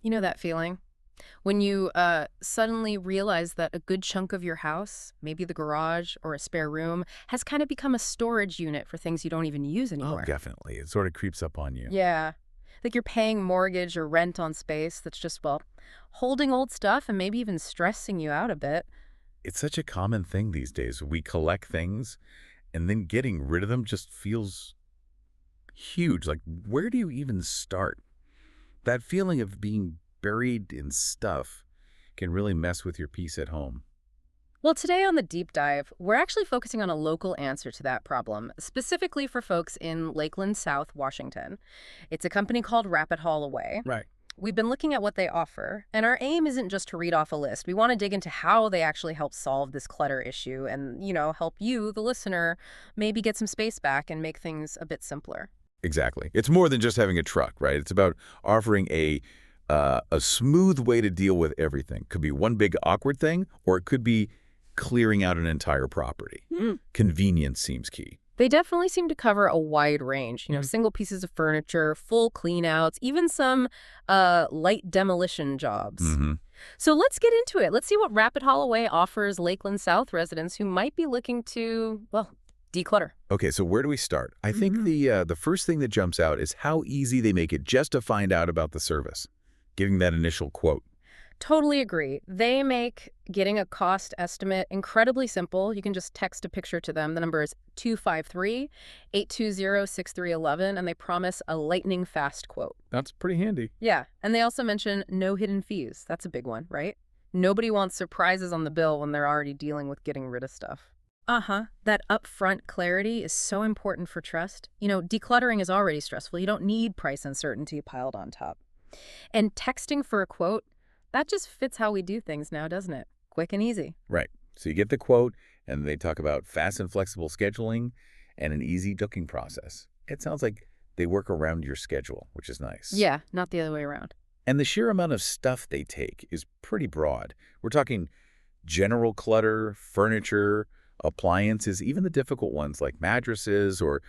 You know that feeling? When you suddenly realize that a good chunk of your house, maybe the garage or a spare room, has kind of become a storage unit for things you don't even use Oh, anymore. definitely. It sort of creeps up on you. Yeah. Like you're paying mortgage or rent on space that's just, well, holding old stuff and maybe even stressing you out a bit. It's such a common thing these days. We collect things and then getting rid of them just feels huge. Like, where do you even start? That feeling of being buried in stuff can really mess with your peace at home. Well, today on the deep dive, we're actually focusing on a local answer to that problem, specifically for folks in Lakeland South, Washington. It's a company called Rapid Haul Away. Right. We've been looking at what they offer, and our aim isn't just to read off a list. We want to dig into how they actually help solve this clutter issue and, help you, the listener, maybe get some space back and make things a bit simpler. Exactly. It's more than just having a truck, right? It's about offering a smooth way to deal with everything. Could be one big awkward thing, or it could be clearing out an entire property. Convenience seems key. They definitely seem to cover a wide range, Mhm. single pieces of furniture, full cleanouts, even some light demolition jobs. hmm So let's get into it. Let's see what Rapid Holloway offers Lakeland South residents who might be looking to, well, declutter. Okay, so where do we start? I think the first thing that jumps out is how easy they make it just to find out about the service, giving that initial quote. Totally agree. They make getting a cost estimate incredibly simple. You can just text a picture to them. The number is 253-820-6311, and they promise a lightning fast quote. That's pretty handy. Yeah, and they also mention no hidden fees. That's a big one, right? Nobody wants surprises on the bill when they're already dealing with getting rid of stuff. Uh-huh. That upfront clarity is so important for trust. Decluttering is already stressful. You don't need price uncertainty piled on top. And texting for a quote, that just fits how we do things now, doesn't it? Quick and easy. Right. So you get the quote, and they talk about fast and flexible scheduling and an easy booking process. It sounds like they work around your schedule, which is nice. Yeah, not the other way around. And the sheer amount of stuff they take is pretty broad. We're talking general clutter, furniture, appliances, even the difficult ones like mattresses or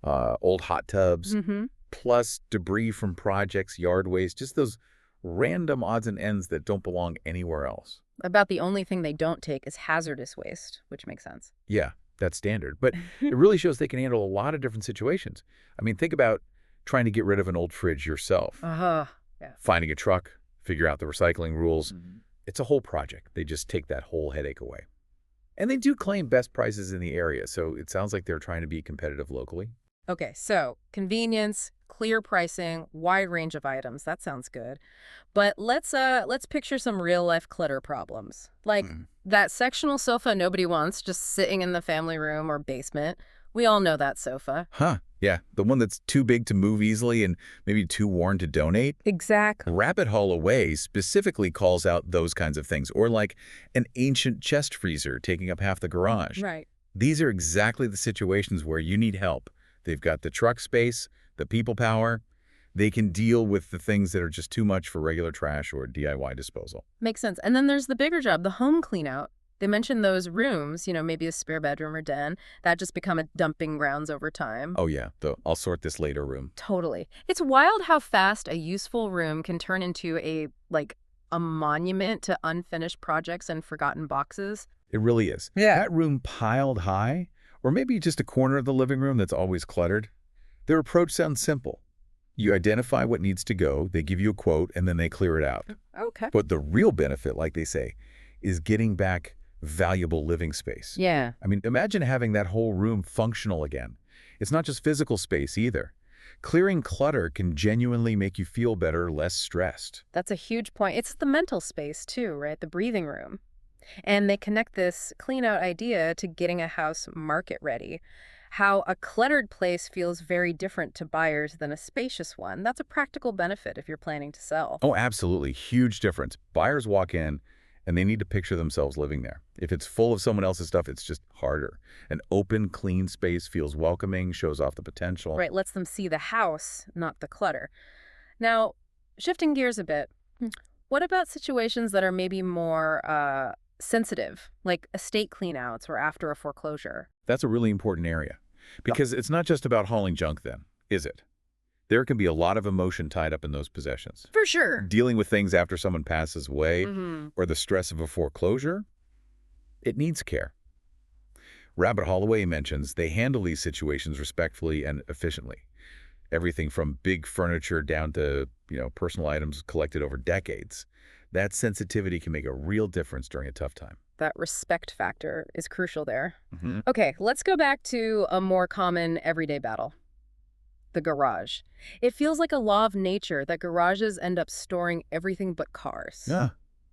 old hot tubs, Mm-hmm. plus debris from projects, yard waste, just those random odds and ends that don't belong anywhere else. About the only thing they don't take is hazardous waste, which makes sense. Yeah, that's standard. But it really shows they can handle a lot of different situations. I mean, think about trying to get rid of an old fridge yourself, Uh-huh. Yeah. finding a truck, figure out the recycling rules. It's a whole project. They just take that whole headache away. And they do claim best prices in the area, so it sounds like they're trying to be competitive locally. Okay, so convenience, clear pricing, wide range of items. That sounds good. But let's picture some real-life clutter problems. Like Mm. that sectional sofa nobody wants just sitting in the family room or basement. We all know that sofa. Huh. Yeah, the one that's too big to move easily and maybe too worn to donate. Exactly. Rapid Haul Away specifically calls out those kinds of things, or like an ancient chest freezer taking up half the garage. Right. These are exactly the situations where you need help. They've got the truck space, the people power. They can deal with the things that are just too much for regular trash or DIY disposal. Makes sense. And then there's the bigger job, the home clean out. They mentioned those rooms, maybe a spare bedroom or den, that just become a dumping grounds over time. Oh yeah, the I'll sort this later room. Totally. It's wild how fast a useful room can turn into a monument to unfinished projects and forgotten boxes. It really is. Yeah. That room piled high, or maybe just a corner of the living room that's always cluttered. Their approach sounds simple. You identify what needs to go, they give you a quote, and then they clear it out. Okay. But the real benefit, like they say, is getting back valuable living space. Yeah. I mean, imagine having that whole room functional again. It's not just physical space either. Clearing clutter can genuinely make you feel better, less stressed. That's a huge point. It's the mental space too, right? The breathing room. And they connect this clean out idea to getting a house market ready. How a cluttered place feels very different to buyers than a spacious one. That's a practical benefit if you're planning to sell. Oh, absolutely. Huge difference. Buyers walk in and they need to picture themselves living there. If it's full of someone else's stuff, it's just harder. An open, clean space feels welcoming, shows off the potential. Right, lets them see the house, not the clutter. Now, shifting gears a bit, what about situations that are maybe more sensitive, like estate cleanouts or after a foreclosure? That's a really important area because it's not just about hauling junk then, is it? There can be a lot of emotion tied up in those possessions. For sure. Dealing with things after someone passes away Mm-hmm. or the stress of a foreclosure, it needs care. Rabbit Holloway mentions they handle these situations respectfully and efficiently. Everything from big furniture down to, personal items collected over decades. That sensitivity can make a real difference during a tough time. That respect factor is crucial there. Mm-hmm. Okay, let's go back to a more common everyday battle. The garage. It feels like a law of nature that garages end up storing everything but cars. Yeah,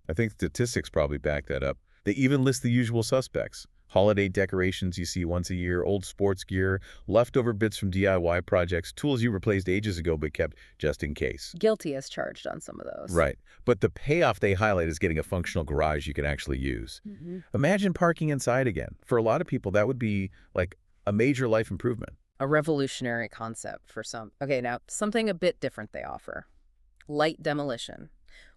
I think statistics probably back that up. They even list the usual suspects. Holiday decorations you see once a year, old sports gear, leftover bits from DIY projects, tools you replaced ages ago but kept just in case. Guilty as charged on some of those. Right. But the payoff they highlight is getting a functional garage you can actually use. Mm-hmm. Imagine parking inside again. For a lot of people, that would be like a major life improvement. A revolutionary concept for some. Okay, now something a bit different they offer. Light demolition.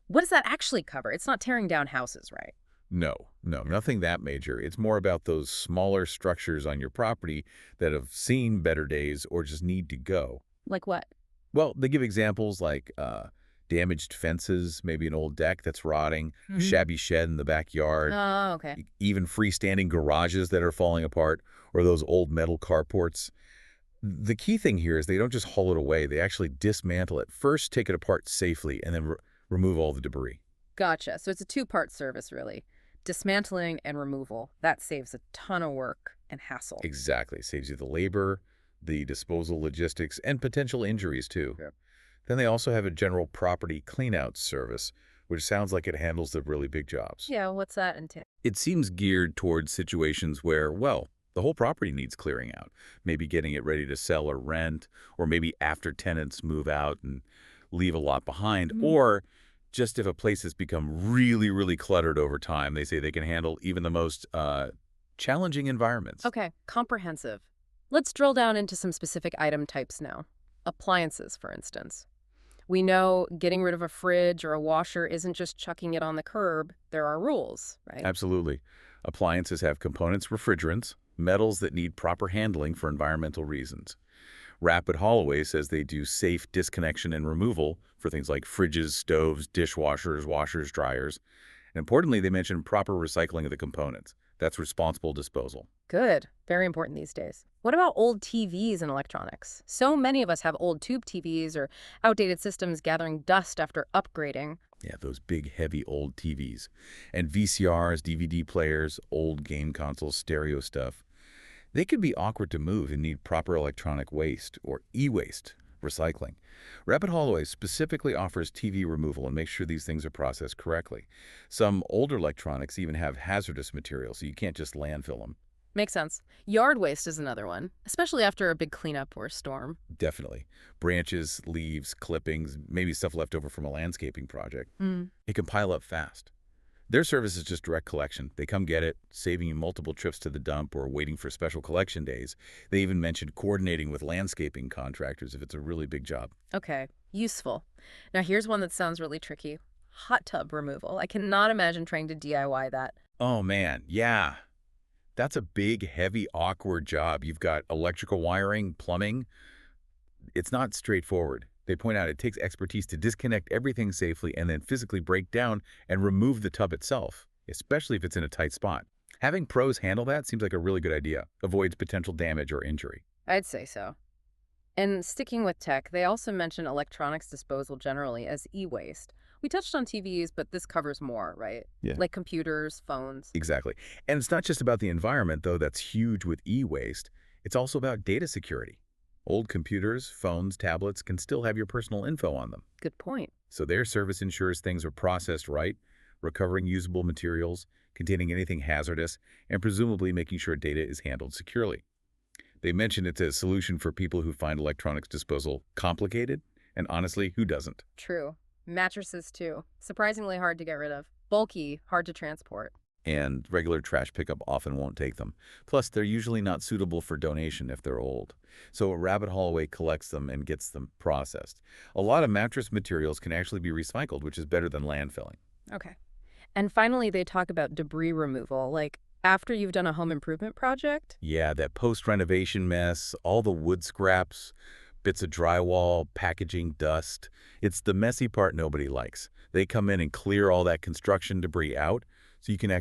What does that actually cover? It's not tearing down houses, right? No, nothing that major. It's more about those smaller structures on your property that have seen better days or just need to go. Like what? Well, they give examples like damaged fences, maybe an old deck that's rotting, Mm-hmm. shabby shed in the backyard, Oh, okay. even freestanding garages that are falling apart, or those old metal carports. The key thing here is they don't just haul it away. They actually dismantle it. First, take it apart safely, and then remove all the debris. Gotcha. So it's a two-part service, really. Dismantling and removal. That saves a ton of work and hassle. Exactly. Saves you the labor, the disposal logistics, and potential injuries, too. Yep. Then they also have a general property cleanout service, which sounds like it handles the really big jobs. Yeah, what's that entail? It seems geared towards situations where, well, the whole property needs clearing out, maybe getting it ready to sell or rent, or maybe after tenants move out and leave a lot behind, or just if a place has become really, really cluttered over time. They say they can handle even the most challenging environments. Okay, comprehensive. Let's drill down into some specific item types now. Appliances, for instance. We know getting rid of a fridge or a washer isn't just chucking it on the curb. There are rules, right? Absolutely. Appliances have components, refrigerants, metals that need proper handling for environmental reasons. Rapid Holloway says they do safe disconnection and removal for things like fridges, stoves, dishwashers, washers, dryers. And importantly, they mention proper recycling of the components. That's responsible disposal. Good. Very important these days. What about old TVs and electronics? So many of us have old tube TVs or outdated systems gathering dust after upgrading. Yeah, those big, heavy old TVs. And VCRs, DVD players, old game consoles, stereo stuff. They can be awkward to move and need proper electronic waste, or e-waste, recycling. Rapid Holloway specifically offers TV removal and makes sure these things are processed correctly. Some older electronics even have hazardous materials, so you can't just landfill them. Makes sense. Yard waste is another one, especially after a big cleanup or a storm. Definitely. Branches, leaves, clippings, maybe stuff left over from a landscaping project. It can pile up fast. Their service is just direct collection. They come get it, saving you multiple trips to the dump or waiting for special collection days. They even mentioned coordinating with landscaping contractors if it's a really big job. Okay, useful. Now here's one that sounds really tricky. Hot tub removal. I cannot imagine trying to DIY that. Oh man, yeah. That's a big, heavy, awkward job. You've got electrical wiring, plumbing. It's not straightforward. They point out it takes expertise to disconnect everything safely and then physically break down and remove the tub itself, especially if it's in a tight spot. Having pros handle that seems like a really good idea. Avoids potential damage or injury. I'd say so. And sticking with tech, they also mention electronics disposal generally as e-waste. We touched on TVs, but this covers more, right? Yeah. Like computers, phones. Exactly. And it's not just about the environment, though that's huge with e-waste. It's also about data security. Old computers, phones, tablets can still have your personal info on them. Good point. So their service ensures things are processed right, recovering usable materials, containing anything hazardous, and presumably making sure data is handled securely. They mention it's a solution for people who find electronics disposal complicated, and honestly, who doesn't? True. Mattresses, too. Surprisingly hard to get rid of. Bulky, hard to transport. And regular trash pickup often won't take them. Plus, they're usually not suitable for donation if they're old. So Rabbit Holloway collects them and gets them processed. A lot of mattress materials can actually be recycled, which is better than landfilling. Okay. And finally, they talk about debris removal, like after you've done a home improvement project. Yeah, that post-renovation mess, all the wood scraps, bits of drywall, packaging, dust. It's the messy part nobody likes. They come in and clear all that construction debris out so you can